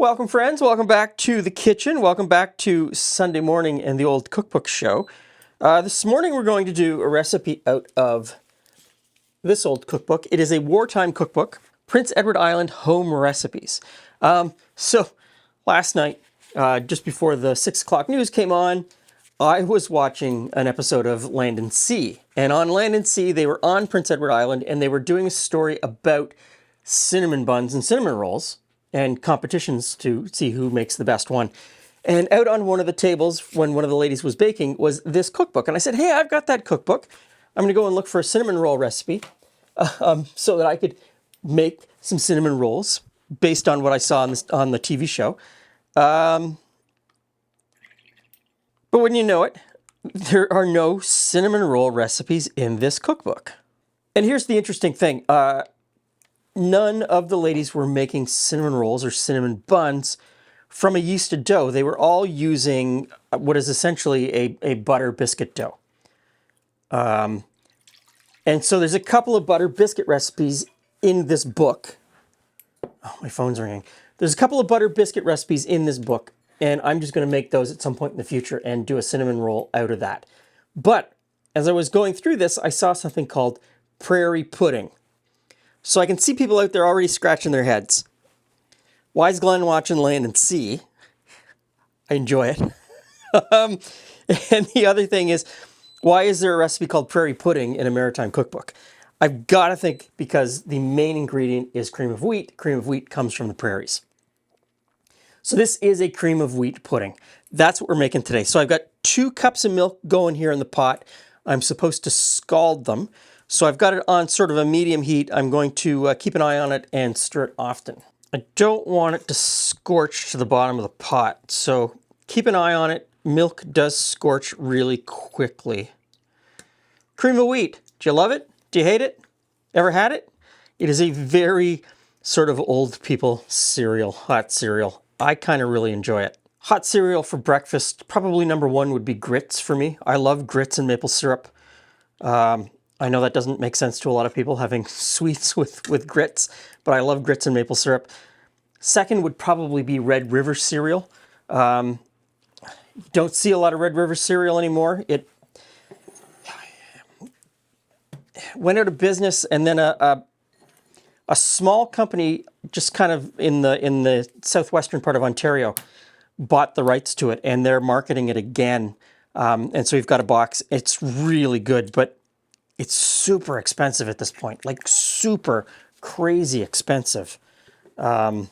Welcome, friends. Welcome back to the kitchen. Welcome back to Sunday morning and the old cookbook show. This morning we're going to do a recipe out of this old cookbook. It is a wartime cookbook, Prince Edward Island home recipes. So last night, just before the 6 o'clock news came on, I was watching an episode of Land and Sea. And on Land and Sea, they were on Prince Edward Island and they were doing a story about cinnamon buns and cinnamon rolls and competitions to see who makes the best one. And out on one of the tables, when one of the ladies was baking, was this cookbook. And I said, hey, I've got that cookbook. I'm going to go and look for a cinnamon roll recipe so that I could make some cinnamon rolls based on what I saw on the TV show. But wouldn't you know it, there are no cinnamon roll recipes in this cookbook. And here's the interesting thing. None of the ladies were making cinnamon rolls or cinnamon buns from a yeasted dough. They were all using what is essentially a butter biscuit dough. And so there's a couple of butter biscuit recipes in this book. Oh, my phone's ringing. There's a couple of butter biscuit recipes in this book, and I'm just going to make those at some point in the future and do a cinnamon roll out of that. But as I was going through this, I saw something called Prairie Pudding. So I can see people out there already scratching their heads. Why is Glen watching Land and Sea? I enjoy it. And the other thing is, why is there a recipe called Prairie Pudding in a Maritime cookbook? I've got to think because the main ingredient is cream of wheat. Cream of wheat comes from the prairies. So this is a cream of wheat pudding. That's what we're making today. So I've got 2 cups of milk going here in the pot. I'm supposed to scald them. So I've got it on sort of a medium heat. I'm going to keep an eye on it and stir it often. I don't want it to scorch to the bottom of the pot, so keep an eye on it. Milk does scorch really quickly. Cream of wheat. Do you love it? Do you hate it? Ever had it? It is a very sort of old people cereal, hot cereal. I kind of really enjoy it. Hot cereal for breakfast, probably number 1 would be grits for me. I love grits and maple syrup. I know that doesn't make sense to a lot of people having sweets with grits, but I love grits and maple syrup. Second would probably be Red River cereal. Don't see a lot of Red River cereal anymore. It went out of business, and then a small company just kind of in the southwestern part of Ontario bought the rights to it, and they're marketing it again. And so we've got a box. It's really good, but it's super expensive at this point, like super crazy expensive. But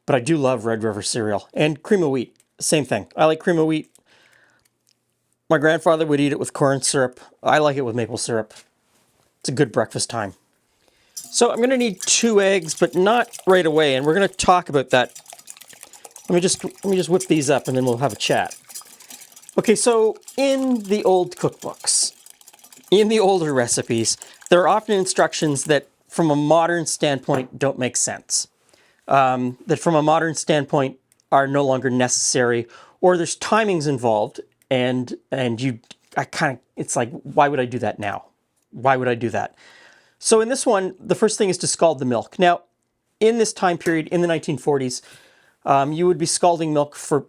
I do love Red River cereal. And cream of wheat, same thing. I like cream of wheat. My grandfather would eat it with corn syrup. I like it with maple syrup. It's a good breakfast time. So I'm going to need 2 eggs, but not right away. And we're going to talk about that. Let me just whip these up and then we'll have a chat. Okay, so in the old cookbooks, in the older recipes, there are often instructions that from a modern standpoint don't make sense. That from a modern standpoint are no longer necessary, or there's timings involved, and it's like, why would I do that now? Why would I do that? So in this one, the first thing is to scald the milk. Now, in this time period, in the 1940s, you would be scalding milk for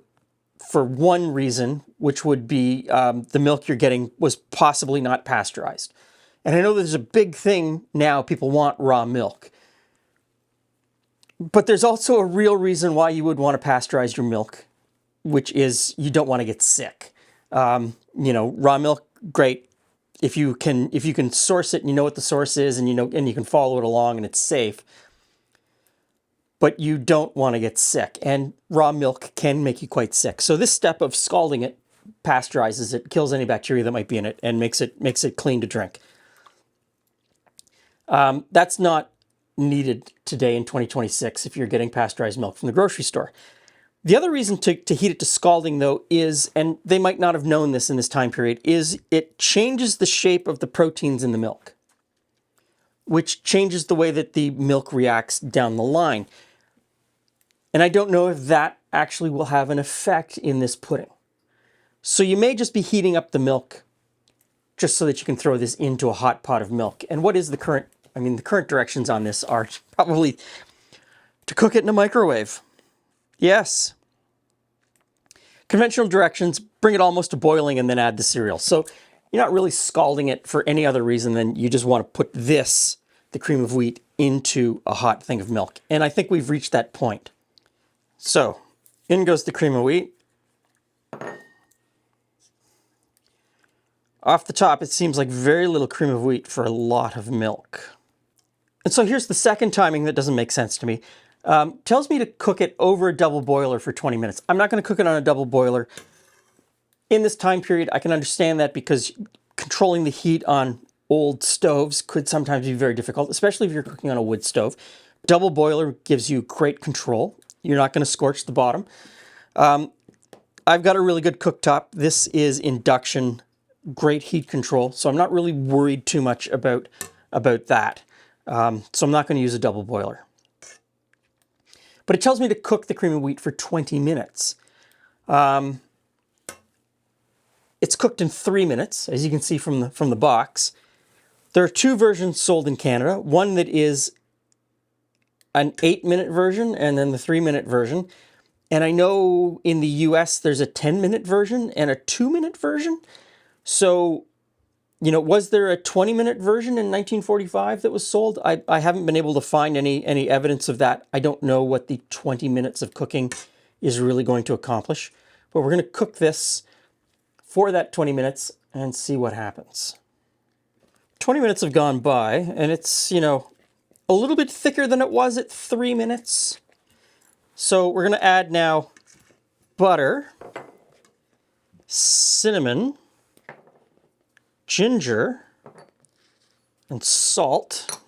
one reason, which would be the milk you're getting was possibly not pasteurized. And I know there's a big thing now, people want raw milk. But there's also a real reason why you would want to pasteurize your milk, which is you don't want to get sick. Raw milk, great. If you can source it and you know what the source is and you can follow it along and it's safe. But you don't want to get sick, and raw milk can make you quite sick. So this step of scalding it pasteurizes it, kills any bacteria that might be in it, and makes it clean to drink. That's not needed today in 2026 if you're getting pasteurized milk from the grocery store. The other reason to heat it to scalding, though, is, and they might not have known this in this time period, is it changes the shape of the proteins in the milk, which changes the way that the milk reacts down the line. And I don't know if that actually will have an effect in this pudding. So you may just be heating up the milk just so that you can throw this into a hot pot of milk. And what is the current, the current directions on this are probably to cook it in a microwave. Yes. Conventional directions, bring it almost to boiling and then add the cereal. So you're not really scalding it for any other reason than you just want to put this, the cream of wheat, into a hot thing of milk. And I think we've reached that point. So in goes the cream of wheat. Off the top, it seems like very little cream of wheat for a lot of milk. And so here's the second timing that doesn't make sense to me. Tells me to cook it over a double boiler for 20 minutes. I'm not going to cook it on a double boiler. In this time period, I can understand that because controlling the heat on old stoves could sometimes be very difficult, especially if you're cooking on a wood stove. Double boiler gives you great control. You're not going to scorch the bottom. I've got a really good cooktop. This is induction, great heat control, so I'm not really worried too much about that. So I'm not going to use a double boiler. But it tells me to cook the cream of wheat for 20 minutes. It's cooked in 3 minutes, as you can see from the box. There are two versions sold in Canada. One that is an 8-minute version and then the 3-minute version. And I know in the US there's a 10-minute version and a 2-minute version. So, you know, was there a 20-minute version in 1945 that was sold? I haven't been able to find any evidence of that. I don't know what the 20 minutes of cooking is really going to accomplish. But we're going to cook this for that 20 minutes and see what happens. 20 minutes have gone by, and it's, you know, a little bit thicker than it was at 3 minutes. So we're going to add now butter, cinnamon, ginger, and salt.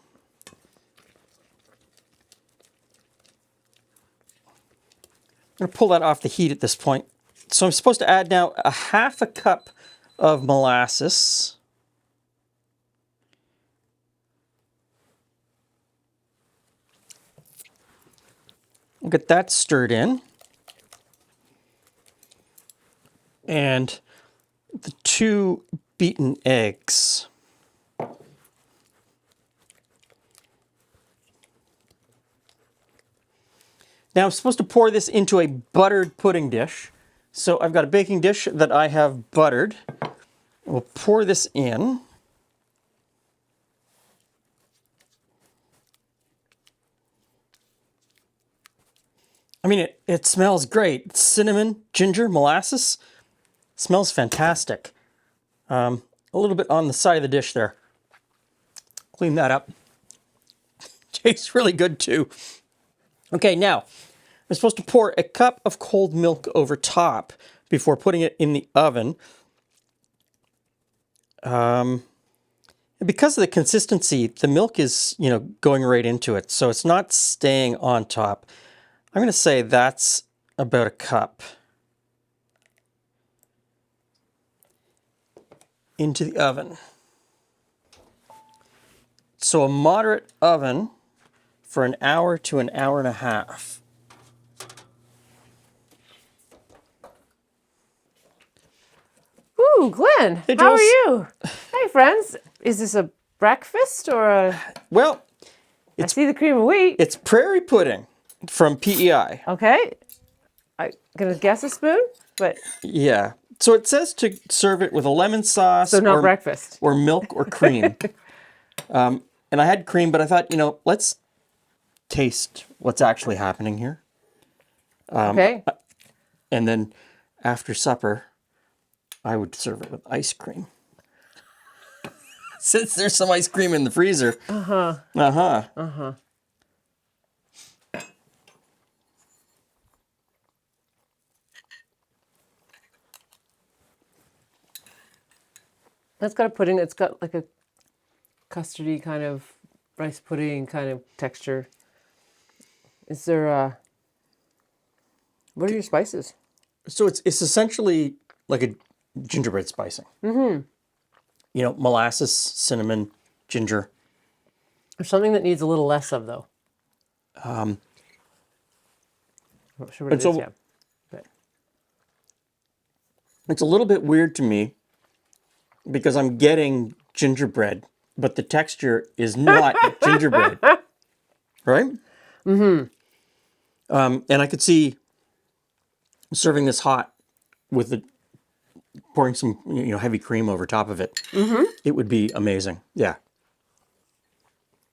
I'm going to pull that off the heat at this point. So I'm supposed to add now a half a cup of molasses. We'll get that stirred in. And the 2 beaten eggs. Now I'm supposed to pour this into a buttered pudding dish. So I've got a baking dish that I have buttered. We'll pour this in. I mean, it smells great. Cinnamon, ginger, molasses. Smells fantastic. A little bit on the side of the dish there. Clean that up. Tastes really good too. Okay, now I'm supposed to pour a cup of cold milk over top before putting it in the oven. And because of the consistency, the milk is, you know, going right into it, so it's not staying on top. I'm going to say that's about a cup into the oven. So a moderate oven for an hour to an hour and a half. Ooh, Glenn, Hey, how are Jules. you? Hey, friends. Is this a breakfast or a... Well, I see the cream of wheat. it's Prairie Pudding from PEI. Okay. I'm going to guess a spoon, but... Yeah. So it says to serve it with a lemon sauce. So not breakfast. Or milk or cream. And I had cream, but I thought, you know, let's taste what's actually happening here. Okay. And then after supper, I would serve it with ice cream. Since there's some ice cream in the freezer. Uh-huh. Uh-huh. Uh-huh. That's got a pudding. It's got like a custardy kind of rice pudding kind of texture. Is there what are your spices? So it's essentially like a gingerbread spicing. Mm-hmm. You know, molasses, cinnamon, ginger. There's something that needs a little less of, though. I'm not sure what it is yet. But... It's a little bit weird to me because I'm getting gingerbread, but the texture is not gingerbread. Right? Mm-hmm. And I could see serving this hot with the pouring some heavy cream over top of it, it would be amazing. Yeah.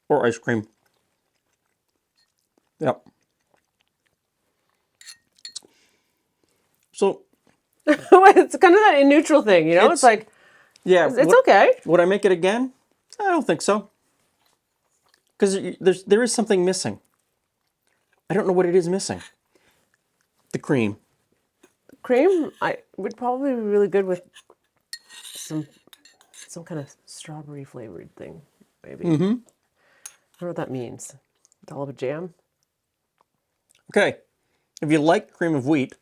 Or ice cream. Yep. So It's kind of that neutral thing, It's like, yeah, it's okay. Would I make it again? I don't think so. Because there is something missing. I don't know what it is missing. The cream. Cream, I would probably be really good with some kind of strawberry flavored thing, maybe. I don't know what that means. Dollop of jam. Okay. If you like cream of wheat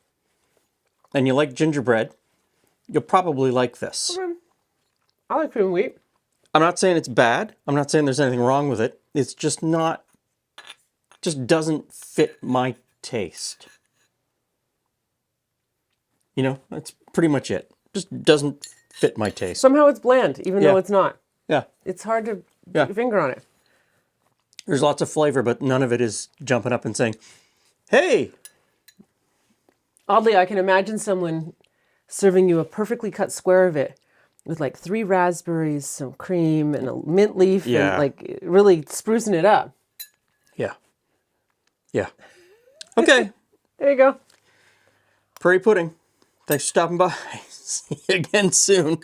and you like gingerbread, you'll probably like this. I like cream of wheat. I'm not saying it's bad. I'm not saying there's anything wrong with it. It's just doesn't fit my taste. That's pretty much it. Just doesn't fit my taste. Somehow it's bland, even though it's not. Yeah. It's hard to put your finger on it. There's lots of flavor, but none of it is jumping up and saying, hey. Oddly, I can imagine someone serving you a perfectly cut square of it with like 3 raspberries, some cream, and a mint leaf, and like really sprucing it up. Yeah. Yeah. Okay. There you go. Prairie Pudding. Thanks for stopping by. See you again soon.